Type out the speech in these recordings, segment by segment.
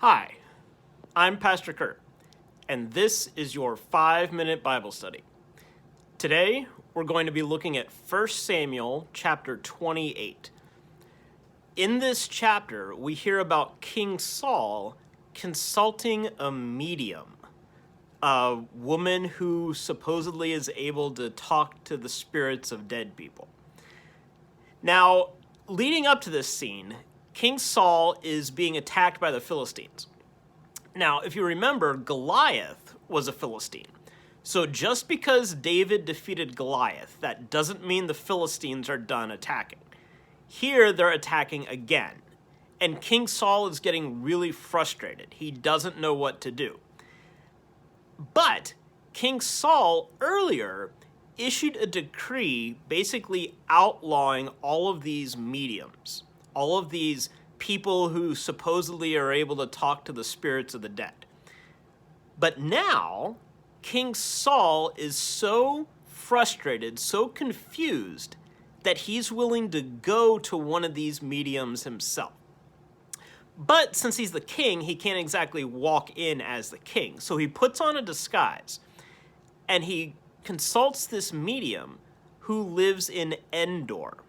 Hi, I'm Pastor Kurt, and this is your 5-minute Bible study. Today, we're going to be looking at 1 Samuel chapter 28. In this chapter, we hear about King Saul consulting a medium, a woman who supposedly is able to talk to the spirits of dead people. Now, leading up to this scene, King Saul is being attacked by the Philistines. Now, if you remember, Goliath was a Philistine. So just because David defeated Goliath, that doesn't mean the Philistines are done attacking. Here, they're attacking again. And King Saul is getting really frustrated. He doesn't know what to do. But King Saul earlier issued a decree basically outlawing all of these mediums, all of these people who supposedly are able to talk to the spirits of the dead. But now, King Saul is so frustrated, so confused, that he's willing to go to one of these mediums himself. But since he's the king, he can't exactly walk in as the king. So he puts on a disguise, and he consults this medium who lives in Endor.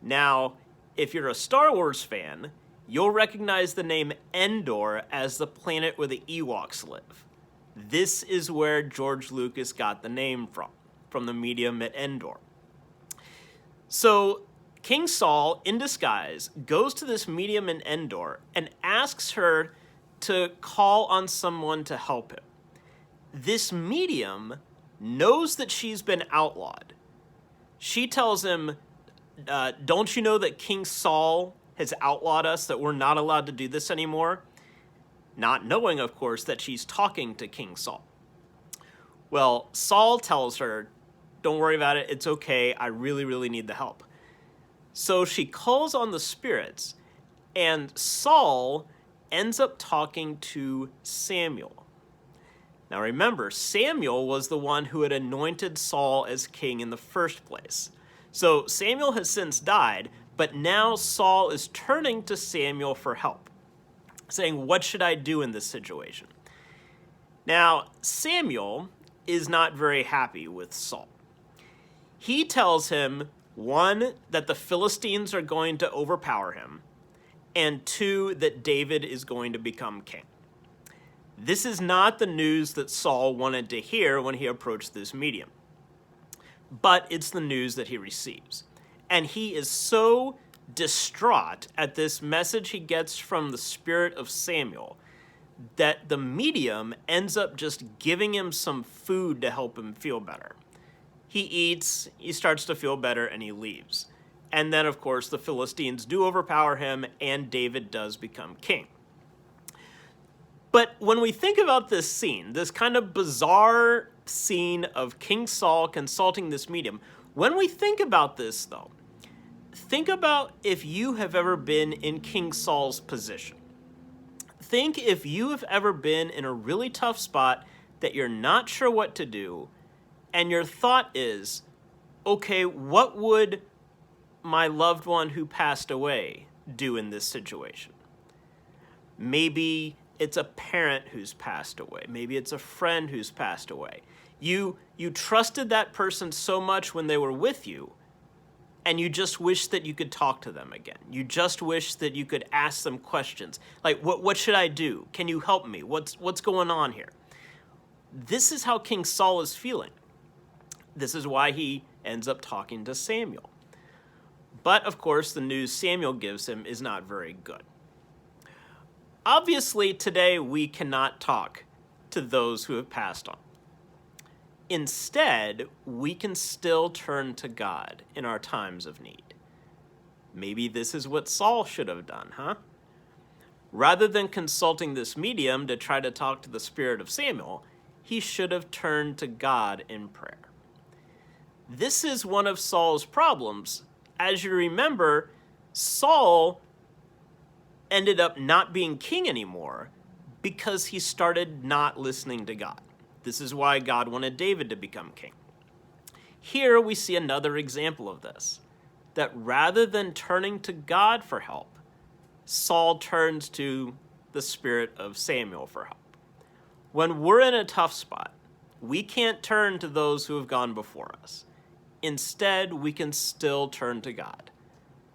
Now, if you're a Star Wars fan, you'll recognize the name Endor as the planet where the Ewoks live. This is where George Lucas got the name from the medium at Endor. So, King Saul, in disguise, goes to this medium in Endor and asks her to call on someone to help him. This medium knows that she's been outlawed. She tells him, don't you know that King Saul has outlawed us, that we're not allowed to do this anymore? Not knowing, of course, that she's talking to King Saul. Well, Saul tells her, don't worry about it, it's okay, I really, really need the help. So she calls on the spirits, and Saul ends up talking to Samuel. Now remember, Samuel was the one who had anointed Saul as king in the first place. So Samuel has since died, but now Saul is turning to Samuel for help, saying, what should I do in this situation? Now, Samuel is not very happy with Saul. He tells him, one, that the Philistines are going to overpower him, and two, that David is going to become king. This is not the news that Saul wanted to hear when he approached this medium, but it's the news that he receives. And he is so distraught at this message he gets from the spirit of Samuel that the medium ends up just giving him some food to help him feel better. He eats, he starts to feel better, and he leaves. And then, of course, the Philistines do overpower him, and David does become king. But when we think about this scene, this kind of bizarre scene of King Saul consulting this medium, when we think about this, though, think about if you have ever been in King Saul's position. Think if you have ever been in a really tough spot that you're not sure what to do, and your thought is, okay, what would my loved one who passed away do in this situation? Maybe it's a parent who's passed away. Maybe it's a friend who's passed away. You trusted that person so much when they were with you, and you just wish that you could talk to them again. You just wish that you could ask them questions. Like, what should I do? Can you help me? What's going on here? This is how King Saul is feeling. This is why he ends up talking to Samuel. But, of course, the news Samuel gives him is not very good. Obviously, today we cannot talk to those who have passed on. Instead, we can still turn to God in our times of need. Maybe this is what Saul should have done, huh? Rather than consulting this medium to try to talk to the spirit of Samuel, he should have turned to God in prayer. This is one of Saul's problems. As you remember, Saul ended up not being king anymore because he started not listening to God. This is why God wanted David to become king. Here we see another example of this, that rather than turning to God for help, Saul turns to the spirit of Samuel for help. When we're in a tough spot, we can't turn to those who have gone before us. Instead, we can still turn to God,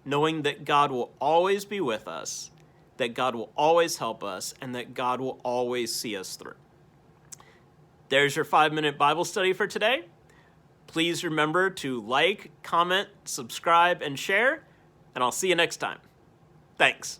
knowing that God will always be with us, that God will always help us, and that God will always see us through. There's your 5-minute Bible study for today. Please remember to like, comment, subscribe, and share, and I'll see you next time. Thanks.